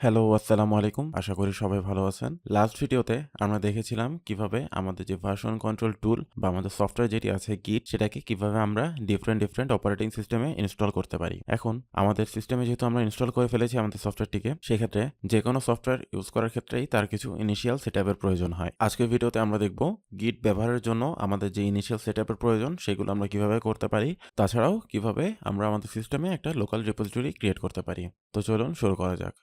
Hello, আসসালামু আলাইকুম। আশা করি সবাই ভালো আছেন। লাস্ট ভিডিওতে আমরা দেখেছিলাম কিভাবে আমাদের যে ভার্সন কন্ট্রোল টুল বা আমাদের সফটওয়্যার যেটি আছে গিট, সেটাকে কিভাবে আমরা ডিফারেন্ট অপারেটিং সিস্টেমে ইনস্টল করতে পারি। এখন আমাদের সিস্টেমে যেহেতু আমরা ইনস্টল করে ফেলেছি আমাদের সফটওয়্যারটিকে, সেক্ষেত্রে যে কোনো সফটওয়্যার ইউজ করার ক্ষেত্রেই তার কিছু ইনিশিয়াল সেটআপের প্রয়োজন হয়। আজকের ভিডিওতে আমরা দেখব গিট ব্যবহারের জন্য আমাদের যে ইনিশিয়াল সেটআপের প্রয়োজন সেগুলো আমরা কিভাবে করতে পারি, তাছাড়াও কিভাবে আমরা আমাদের সিস্টেমে একটা লোকাল রিপোজিটরি ক্রিয়েট করতে পারি। তো চলুন শুরু করা যাক।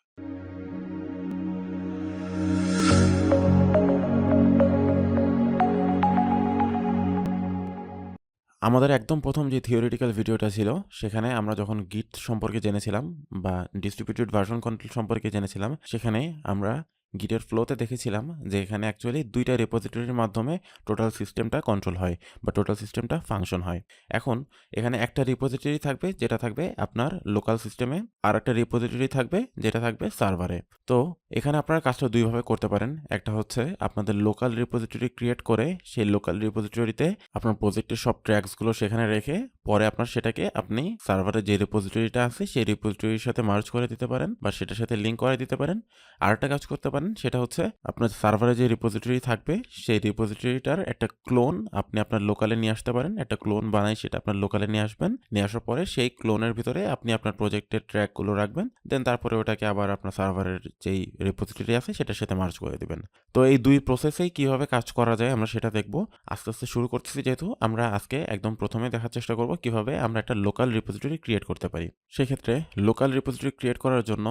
আমাদের একদম প্রথম যে থিওরিটিক্যাল ভিডিওটা ছিল, সেখানে আমরা যখন গিট সম্পর্কে জেনেছিলাম বা ডিস্ট্রিবিউটেড ভার্সন কন্ট্রোল সম্পর্কে জেনেছিলাম, সেখানে আমরা গিটের ফ্লোতে দেখেছিলাম যে এখানে অ্যাকচুয়ালি ২টা রিপোজিটরির মাধ্যমে টোটাল সিস্টেমটা কন্ট্রোল হয় বা টোটাল সিস্টেমটা ফাংশন হয়। এখন এখানে একটা রিপোজিটরি থাকবে যেটা থাকবে আপনার লোকাল সিস্টেমে, আর একটা রিপোজিটরি থাকবে যেটা থাকবে সার্ভারে। তো এখানে আপনারা কাজটা দুইভাবে করতে পারেন। একটা হচ্ছে আপনাদের লোকাল রিপোজিটরি ক্রিয়েট করে সেই লোকাল রিপোজিটরিতে আপনার প্রজেক্টের সব ট্র্যাকসগুলো সেখানে রেখে পরে আপনার সেটাকে আপনি সার্ভারে যে রিপোজিটরিটা আছে সেই রিপোজিটরির সাথে মার্জ করে দিতে পারেন বা সেটার সাথে লিঙ্ক করে দিতে পারেন। আরেকটা কাজ করতে পারেন, সেটা হচ্ছে আপনার সার্ভারে যে রিপোজিটরি থাকবে সেই রিপোজিটরিটার একটা ক্লোন আপনি আপনার লোকালে নিয়ে আসতে পারেন। একটা ক্লোন বানাই সেটা আপনার লোকালে নিয়ে আসবেন। নিয়ে আসার পরে সেই ক্লোনের ভিতরে আপনি আপনার প্রজেক্টের ট্র্যাকগুলো রাখবেন। দেন তারপরে ওটাকে আবার আপনার সার্ভারের যেই রিপোজিটরি আছে সেটার সাথে মার্জ করে দিবেন। তো এই দুই প্রসেসেই কিভাবে কাজ করা যায় আমরা সেটা দেখব। আস্তে আস্তে শুরু করতেছি, যেহেতু আমরা আজকে একদম প্রথমে দেখার চেষ্টা করব কিভাবে আমরা একটা লোকাল রিপোজিটরি ক্রিয়েট করতে পারি। সেক্ষেত্রে লোকাল রিপোজিটরি ক্রিয়েট করার জন্য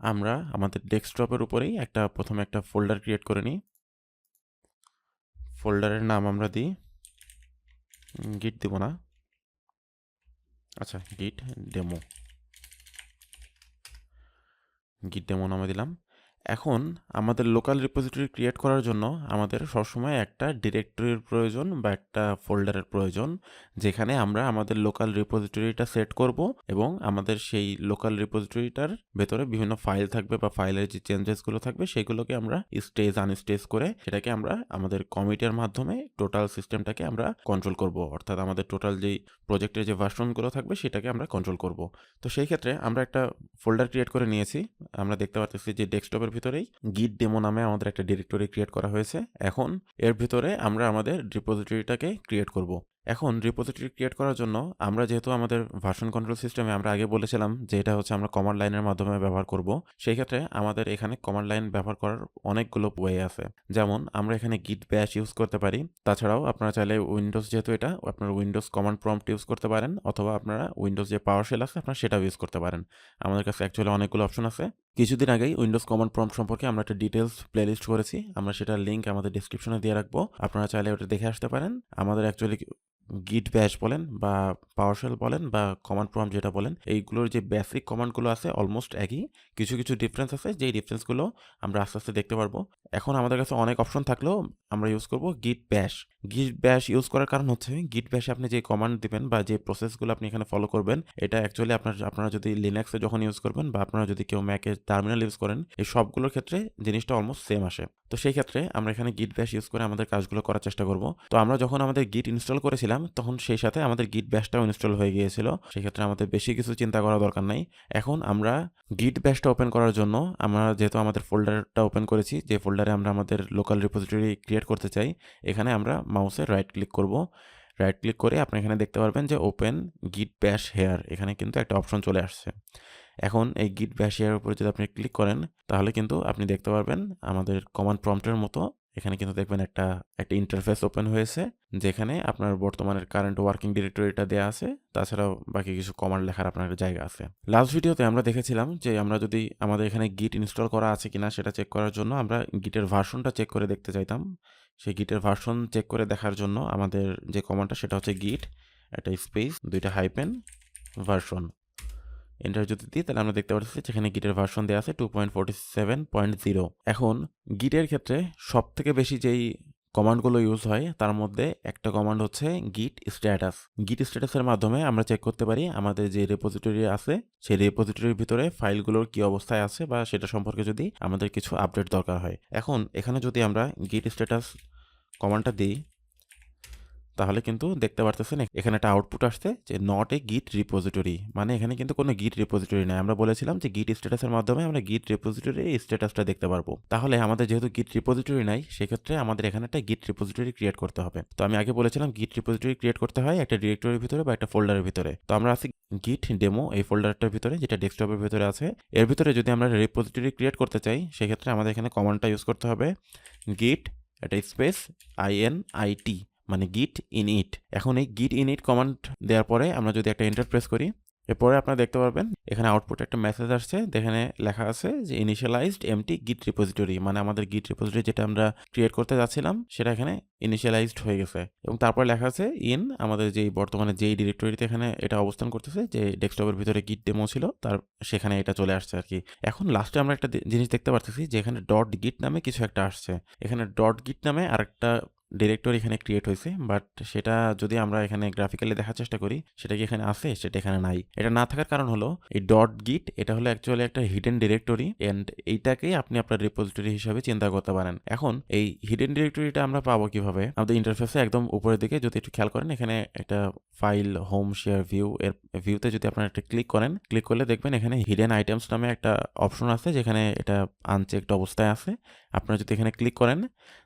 আমরা আমাদের ডেস্কটপের উপরেই প্রথমে একটা ফোল্ডার ক্রিয়েট করে নিই। ফোল্ডারের নাম আমরা দিই গিট, দিব না, আচ্ছা গিট ডেমো নামে দিলাম। এখন আমাদের লোকাল রিপোজিটরি ক্রিয়েট করার জন্য আমাদের সবসময় একটা ডিরেক্টরির প্রয়োজন বা একটা ফোল্ডারের প্রয়োজন, যেখানে আমরা আমাদের লোকাল রিপোজিটরিটা সেট করব এবং আমাদের সেই লোকাল রিপোজিটরিটার ভেতরে বিভিন্ন ফাইল থাকবে বা ফাইলের যে চেঞ্জেসগুলো থাকবে সেগুলোকে আমরা স্টেজ আনস্টেজ করে সেটাকে আমরা আমাদের কমিটের মাধ্যমে টোটাল সিস্টেমটাকে আমরা কন্ট্রোল করব, অর্থাৎ আমাদের টোটাল যেই প্রজেক্টের যে ভার্সনগুলো থাকবে সেটাকে আমরা কন্ট্রোল করব। তো সেই ক্ষেত্রে আমরা একটা ফোল্ডার ক্রিয়েট করে নিয়েছি। আমরা দেখতে পাচ্ছি যে ডেস্কটপের ভিতরেই গিট ডেমো নামে আমাদের একটা ডিরেক্টরি ক্রিয়েট করা হয়েছে। এখন এর ভিতরে আমরা আমাদের রিপোজিটরিটাকে ক্রিয়েট করব। এখন রিপোজিটরি ক্রিয়েট করার জন্য আমরা যেহেতু আমাদের ভার্সন কন্ট্রোল সিস্টেমে আমরা আগে বলেছিলাম যে এটা হচ্ছে আমরা কমান্ড লাইনের মাধ্যমে ব্যবহার করব, সেই ক্ষেত্রে আমাদের এখানে কমান্ড লাইন ব্যবহার করার অনেকগুলো ওয়ে আছে। যেমন আমরা এখানে গিট ব্যাশ ইউজ করতে পারি। তাছাড়াও আপনারা চাইলে উইন্ডোজ, যেহেতু এটা আপনার উইন্ডোজ কমান্ড প্রম্পট ইউজ করতে পারেন, অথবা আপনারা উইন্ডোজ যে পাওয়ার শেল আছে আপনারা সেটাও ইউজ করতে পারেন। আমাদের কাছে অ্যাকচুয়ালি অনেকগুলো অপশন আছে। কিছুদিন আগেই উইন্ডোজ কমান্ড প্রম্পট সম্পর্কে আমরা একটা ডিটেলস প্লেলিস্ট করেছি, আমরা সেটার লিঙ্ক আমাদের ডেসক্রিপশনে দিয়ে রাখবো, আপনারা চাইলে ওটা দেখে আসতে পারেন। আমাদের অ্যাকচুয়ালি গিট ব্যাশ বলেন বা পাওয়ারশেল বলেন বা কমান্ড প্রম্পট যেটা বলেন, এইগুলোর যে বেসিক কমান্ডগুলো আছে অলমোস্ট একই। কিছু কিছু ডিফারেন্স আছে, যেই ডিফারেন্সগুলো আমরা আস্তে আস্তে দেখতে পারবো। এখন আমাদের কাছে অনেক অপশন থাকলেও আমরা ইউজ করব গিট ব্যাশ। গিট ব্যাশ ইউজ করার কারণ হচ্ছে গিট ব্যাশে আপনি যে কমান্ড দিবেন বা যে প্রসেসগুলো আপনি এখানে ফলো করবেন, এটা অ্যাকচুয়ালি আপনারা যদি লিনাক্সে যখন ইউজ করবেন বা আপনারা যদি কেউ ম্যাকে টার্মিনাল ইউজ করেন, এই সবগুলোর ক্ষেত্রে জিনিসটা অলমোস্ট সেম আসে। তো সেই ক্ষেত্রে আমরা এখানে গিট ব্যাশ ইউজ করে আমাদের কাজগুলো করার চেষ্টা করব। তো আমরা যখন আমাদের গিট ইনস্টল করেছিলাম তখন সেই সাথে আমাদের গিট ব্যাশটাও ইনস্টল হয়ে গিয়েছিল, সেক্ষেত্রে আমাদের বেশি কিছু চিন্তা করা দরকার নাই। এখন আমরা গিট ব্যাশটা ওপেন করার জন্য আমরা যেহেতু আমাদের ফোল্ডারটা ওপেন করেছি, যে ফোল্ডারে আমরা আমাদের লোকাল রিপোজিটরি ক্রিয়েট করতে চাই, এখানে আমরা মাউসে রাইট ক্লিক করব। রাইট ক্লিক করে আপনি এখানে দেখতে পারবেন যে ওপেন গিট ব্যাশ হেয়ার, এখানে কিন্তু একটা অপশন চলে আসছে। এখন এই গিট ব্যাশ হেয়ার উপরে যদি আপনি ক্লিক করেন তাহলে কিন্তু আপনি দেখতে পারবেন আমাদের কমান্ড প্রম্পটের মতো এখানে কিন্তু দেখবেন একটা ইন্টারফেস ওপেন হয়েছে, যেখানে আপনার বর্তমানের কারেন্ট ওয়ার্কিং ডিরেক্টরিটা দেওয়া আছে, তাছাড়াও বাকি কিছু কমান্ড লেখার আপনার জায়গা আছে। লাস্ট ভিডিওতে আমরা দেখেছিলাম যে আমরা যদি আমাদের এখানে গিট ইনস্টল করা আছে কিনা সেটা চেক করার জন্য আমরা গিটের ভার্সনটা চেক করে দেখতে চাইতাম। সেই গিটের ভার্সন চেক করে দেখার জন্য আমাদের যে কমান্ডটা সেটা হচ্ছে গিট একটা স্পেস 2টা হাইপেন ভার্সন, এন্টার যদি দিই তাহলে আমরা দেখতে পাচ্ছি যেখানে গিটের ভার্সন দেওয়া আছে 2.47.0। এখন গিটের ক্ষেত্রে সব থেকে বেশি যেই কমান্ডগুলো ইউজ হয় তার মধ্যে একটা কমান্ড হচ্ছে গিট স্ট্যাটাস। গিট স্ট্যাটাসের মাধ্যমে আমরা চেক করতে পারি আমাদের যে রেপোজিটরি আছে সেই রেপোজিটরির ভিতরে ফাইলগুলোর কি অবস্থায় আছে বা সেটা সম্পর্কে যদি আমাদের কিছু আপডেট দরকার হয়। এখন এখানে যদি আমরা গিট স্ট্যাটাস কমান্ডটা দিই তাহলে কিন্তু দেখতে পারতেছেন এখানে একটা আউটপুট আসছে যে নট এ গিট রিপোজিটরি, মানে এখানে কিন্তু কোনো গিট রিপোজিটরি নাই। আমরা বলেছিলাম যে গিট স্ট্যাটাসের মাধ্যমে আমরা গিট রিপোজিটরির স্ট্যাটাসটা দেখতে পারবো। তাহলে আমাদের যেহেতু গিট রিপোজিটরি নাই, সেক্ষেত্রে আমাদের এখানে একটা গিট রিপোজিটরি ক্রিয়েট করতে হবে। তো আমি আগে বলেছিলাম গিট রিপোজিটরি ক্রিয়েট করতে হয় একটা ডিরেক্টরির ভিতরে বা একটা ফোল্ডারের ভিতরে। তো আমরা আছি গিট ডেমো এই ফোল্ডারটার ভিতরে, যেটা ডেস্কটপের ভিতরে আছে। এর ভিতরে যদি আমরা রিপোজিটরি ক্রিয়েট করতে চাই, সেক্ষেত্রে আমাদের এখানে কমান্ডটা ইউজ করতে হবে গিট একটা স্পেস init, মানে গিট ইনইট। এখন এই গিট ইনইট কমান্ড দেওয়ার পরে আমরা যদি একটা এন্টার প্রেস করি, এরপরে আপনারা দেখতে পারবেন এখানে আউটপুটে একটা মেসেজ আসছে, যেখানে লেখা আছে যে ইনিশিয়ালাইজড এমটি গিট রিপোজিটরি, মানে আমাদের গিট রিপোজিটরি যেটা আমরা ক্রিয়েট করতে যাচ্ছিলাম সেটা এখানে ইনিশিয়ালাইজড হয়ে গেছে। এবং তারপর লেখা আছে ইন আমাদের যেই বর্তমানে যেই ডিরেক্টরিতে এখানে এটা অবস্থান করতেছে, যে ডেস্কটপের ভিতরে গিট ডেমো ছিল তার সেখানে এটা চলে আসছে আর কি। এখন লাস্টে আমরা একটা জিনিস দেখতে পারতেছি যে এখানে ডট গিট নামে কিছু একটা আসছে। এখানে ডট গিট নামে আরেকটা ডিরেক্টরি এখানে ক্রিয়েট হয়েছে, বাট সেটা যদি আমরা এখানে গ্রাফিক্যালি দেখার চেষ্টা করি, সেটা কি এখানে আছে? সেটা এখানে নাই। এটা না থাকার কারণ হলো এই ডট গিট এটা হলো অ্যাকচুয়ালি একটা হিডেন ডিরেক্টরি, এন্ড এইটাকেই আপনি আপনার রিপোজিটরি হিসাবে চিন্তা করতে পারেন। এখন এই হিডেন ডিরেক্টরিটা আমরা পাবো কিভাবে? আমাদের ইন্টারফেসে একদম উপরের দিকে যদি একটু খেয়াল করেন, এখানে একটা ফাইল হোম শেয়ার ভিউ, এর ভিউতে যদি আপনারা একটা ক্লিক করেন, ক্লিক করলে দেখবেন এখানে হিডেন আইটেমস নামে একটা অপশন আছে, যেখানে এটা আনচেকড অবস্থায় আছে। আপনারা যদি এখানে ক্লিক করেন,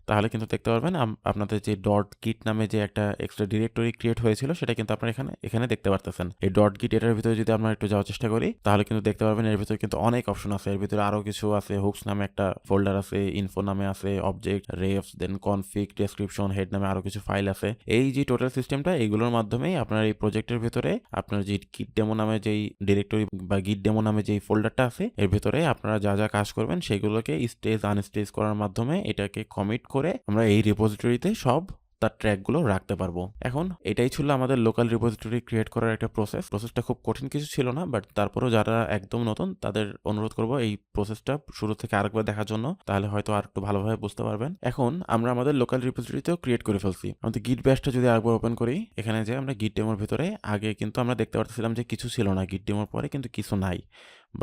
তাহলে কিন্তু দেখতে পারবেন আপনাদের যে ডট গিট নামে যে একটা এক্সট্রা ডিরেক্টরি ক্রিয়েট হয়েছিল, সেটা কিন্তু আপনারা এখানে দেখতে পারতেছেন। এই ডট গিট এটার ভিতরে যদি আমরা একটু যাওয়ার চেষ্টা করি, তাহলে কিন্তু দেখতে পারবেন এর ভিতরে কিন্তু অনেক অপশন আছে। এর ভিতরে আরো কিছু আছে, হুকস নামে একটা ফোল্ডার আছে, ইনফো নামে আছে, অবজেক্ট, রেফস, দেন কনফিগ, ডেসক্রিপশন, হেড নামে আরো কিছু ফাইল আছে। এই যে টোটাল সিস্টেমটা, এইগুলোর মাধ্যমেই আপনার এই প্রজেক্টের ভিতরে আপনার যে গিট ডেমো নামে যেই ডিরেক্টরি বা গিট ডেমো নামে যেই ফোল্ডারটা আছে, এর ভিতরে আপনারা যা যা কাজ করবেন সেগুলোকে স্টেজ আনস্টেজ করার মাধ্যমে এটাকে কমিট করে আমরা এই রিপোজিটরিতে সব তার ট্র্যাকগুলো রাখতে পারবো। এখন এটাই ছিল আমাদের লোকাল রিপোজিটরি ক্রিয়েট করার একটা প্রসেসটা খুব কঠিন কিছু ছিল না, বাট তারপরেও যারা একদম নতুন তাদের অনুরোধ করব এই প্রসেসটা শুরু থেকে আরেকবার দেখার জন্য, তাহলে হয়তো আর একটু ভালোভাবে বুঝতে পারবেন। এখন আমরা আমাদের লোকাল রিপোজিটরিতেও ক্রিয়েট করে ফেলছি। আমাদের গিট ব্যাশটা যদি আরেকবার ওপেন করি, এখানে যে আমরা গিট ডেমোর ভিতরে আগে কিন্তু আমরা দেখতে পাচ্ছিলাম যে কিছু ছিল না, গিট ডেমোর পরে কিন্তু কিছু নাই।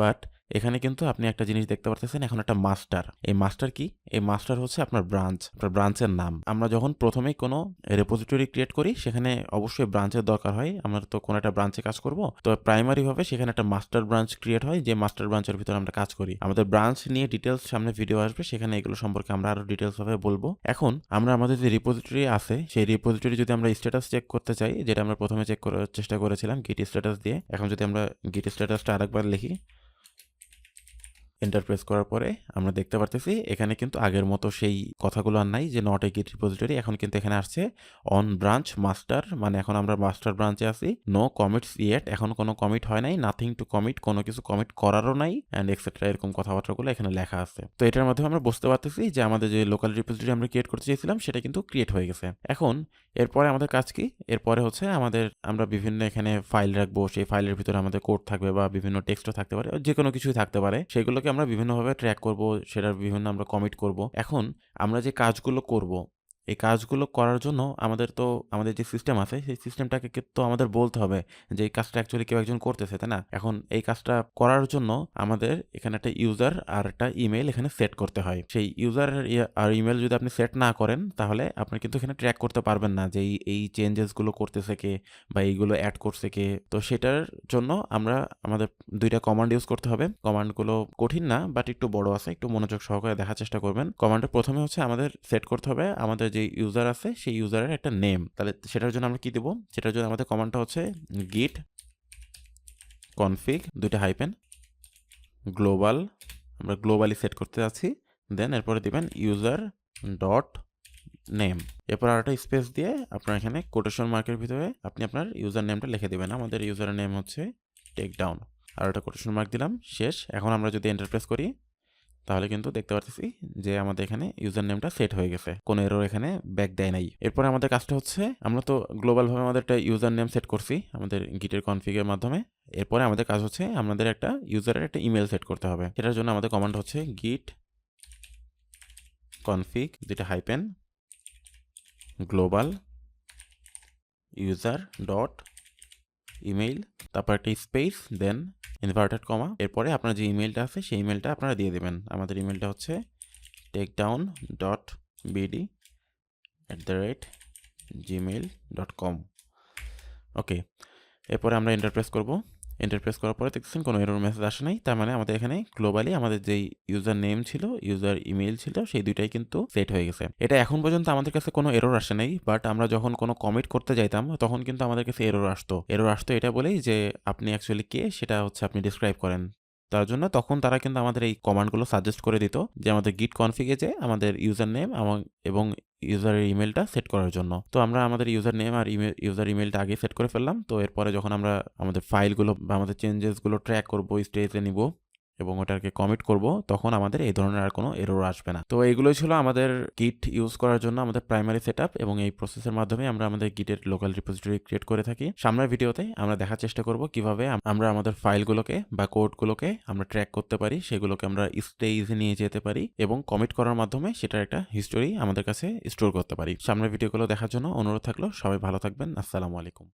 বাট এখানে কিন্তু আপনি একটা জিনিস দেখতে পাচ্ছেন, এখন একটা মাস্টার। এই মাস্টার কি? এই মাস্টার হচ্ছে আপনার ব্রাঞ্চ, আপনার ব্রাঞ্চের নাম। আমরা যখন প্রথমেই কোনো রেপোজিটরি ক্রিয়েট করি, সেখানে অবশ্যই ব্রাঞ্চের দরকার হয়। আমরা তো কোনো একটা ব্রাঞ্চে কাজ করব, তো প্রাইমারি ভাবে সেখানে একটা মাস্টার ব্রাঞ্চ ক্রিয়েট হয়, যে মাস্টার ব্রাঞ্চের ভিতরে আমরা কাজ করি। আমাদের ব্রাঞ্চ নিয়ে ডিটেলস সামনে ভিডিও আসবে, সেখানে এগুলো সম্পর্কে আমরা আরো ডিটেলস ভাবে বলবো। এখন আমরা আমাদের যে রিপোজিটরি আছে, সেই রিপোজিটরি যদি আমরা স্ট্যাটাস চেক করতে চাই, যেটা আমরা প্রথমে চেক করার চেষ্টা করেছিলাম গিট স্ট্যাটাস দিয়ে, এখন যদি আমরা গিট স্ট্যাটাসটা আরেকবার লিখি, এন্টার প্রেস করার পরে আমরা দেখতে পারতেছি এখানে কিন্তু আগের মতো সেই কথাগুলো আর নাই যে নট এ গিট রিপোজিটরি। এখন কিন্তু এখানে আসছে অন ব্রাঞ্চ মাস্টার, মানে এখন আমরা মাস্টার ব্রাঞ্চে আছি। নো কমিটস ইয়েট, এখন কোনো কমিট হয় নাই। নাথিং টু কমিট, কোনো কিছু কমিট করারও নাই, অ্যান্ড এক্সেট্রা, এরকম কথাবার্তাগুলো এখানে লেখা আছে। তো এটার মাধ্যমে আমরা বুঝতে পারতেছি যে আমাদের যে লোকাল রিপোজিটরি আমরা ক্রিয়েট করতে চেয়েছিলাম, সেটা কিন্তু ক্রিয়েট হয়ে গেছে। এখন এরপরে আমাদের কাজ কি? এরপরে হচ্ছে আমরা বিভিন্ন এখানে ফাইল রাখবো, সেই ফাইলের ভিতরে আমাদের কোড থাকবে বা বিভিন্ন টেক্সটও থাকতে পারে, যে কোনো কিছুই থাকতে পারে। সেগুলোকে আমরা বিভিন্নভাবে ট্র্যাক করব, সেটার বিভিন্ন আমরা কমিট করব। এখন আমরা যে কাজগুলো করব, এই কাজগুলো করার জন্য আমাদের যে সিস্টেম আছে, সেই সিস্টেমটাকে তো আমাদের বলতে হবে যে এই কাজটা অ্যাকচুয়ালি কেউ একজন করতেছে, তাই না? এখন এই কাজটা করার জন্য আমাদের এখানে একটা ইউজার আর একটা ইমেল এখানে সেট করতে হয়। সেই ইউজার আর ইমেল যদি আপনি সেট না করেন, তাহলে আপনি কিন্তু এখানে ট্র্যাক করতে পারবেন না যে এই চেঞ্জেসগুলো করতেছে কে বা এইগুলো অ্যাড করছে কে। তো সেটার জন্য আমাদের দুইটা কমান্ড ইউজ করতে হবে। কমান্ডগুলো কঠিন না, বাট একটু বড় আছে, একটু মনোযোগ সহকারে দেখার চেষ্টা করবেন। কমান্ডের প্রথমে হচ্ছে আমাদের সেট করতে হবে আমাদের যে ইউজার আছে, সেই ইউজারের একটা নেম। তাহলে সেটার জন্য আমরা কি দেব? সেটার জন্য আমাদের কমান্ডটা হচ্ছে গিট কনফিগ দুইটা হাইপেন গ্লোবাল, আমরা গ্লোবালি সেট করতে যাচ্ছি। দেন এরপরে দিবেন ইউজার ডট নেম, এরপর আর একটা স্পেস দিয়ে আপনার এখানে কোটেশন মার্কের ভিতরে আপনি আপনার ইউজার নেমটা লিখে দিবেন। আমাদের ইউজার নেম হচ্ছে টেকডাউন, আর একটা কোটেশন মার্ক দিলাম, শেষ। এখন আমরা যদি এন্টার প্রেস করি, তাহলে কিন্তু দেখতে পাচ্ছি যে আমাদের এখানে ইউজার নেমটা সেট হয়ে গেছে, কোনো এরর এখানে ব্যাক দেয় নাই। এরপরে আমাদের কাজটা হচ্ছে, আমরা তো গ্লোবাল ভাবে আমাদের একটা ইউজার নেম সেট করছি আমাদের গিটের কনফিগের মাধ্যমে। এরপরে আমাদের কাজ হচ্ছে আমাদের একটা ইউজারের একটা ইমেল সেট করতে হবে। সেটার জন্য আমাদের কমান্ড হচ্ছে গিট কনফিগ দুইটা hyphen global user dot email, তারপর একটা স্পেস, দেন ইনভার্টেড কমা। এরপরে আপনার যে ইমেলটা আছে, সেই ইমেলটা আপনারা দিয়ে দেবেন। আমাদের ইমেলটা হচ্ছে takedown.bd@gmail.com। gmail.com। ওকে, এরপরে আমরা এন্টার প্রেস করব। এন্টার প্রেস করার পরে দেখছেন কোনো এরর মেসেজ আসে নাই। তার মানে আমাদের এখানে গ্লোবালি আমাদের যেই ইউজার নেম ছিল, ইউজার ইমেইল ছিল, সেই দুইটাই কিন্তু সেট হয়ে গেছে। এটা এখন পর্যন্ত আমাদের কাছে কোনো এরর আসে নাই, বাট আমরা যখন কোনো কমিট করতে যাইতাম তখন কিন্তু আমাদের কাছে এরর আসতো। এরর আসতো এটা বলেই যে আপনি অ্যাকচুয়ালি কে সেটা হচ্ছে আপনি ডিসক্রাইব করেন। তার জন্য তখন তারা কিন্তু আমাদের এই কমান্ডগুলো সাজেস্ট করে দিত যে আমাদের গিট কনফিগে যে আমাদের ইউজার নেম এবং ইউজারের ইমেলটা সেট করার জন্য। তো আমরা আমাদের ইউজার নেম আর ইউজার ইমেলটা আগে সেট করে ফেললাম। তো এরপরে যখন আমরা আমাদের ফাইলগুলো বা আমাদের চেঞ্জেসগুলো ট্র্যাক করব, স্টেজে নিব এবং ওটাকে কমিট করব, তখন আমাদের এই ধরনের আর কোনো এরর আসবে না। তো এইগুলোই ছিল আমাদের গিট ইউজ করার জন্য আমাদের প্রাইমারি সেটআপ, এবং এই প্রসেসের মাধ্যমে আমরা আমাদের গিটের লোকাল রিপোজিটরি ক্রিয়েট করে থাকি। সামনের ভিডিওতে আমরা দেখার চেষ্টা করব কিভাবে আমরা আমাদের ফাইলগুলোকে বা কোডগুলোকে আমরা ট্র্যাক করতে পারি, সেগুলোকে আমরা স্টেজে নিয়ে যেতে পারি এবং কমিট করার মাধ্যমে সেটার একটা হিস্টোরি আমাদের কাছে স্টোর করতে পারি। সামনের ভিডিওগুলো দেখার জন্য অনুরোধ থাকলো। সবাই ভালো থাকবেন। আসসালামু আলাইকুম।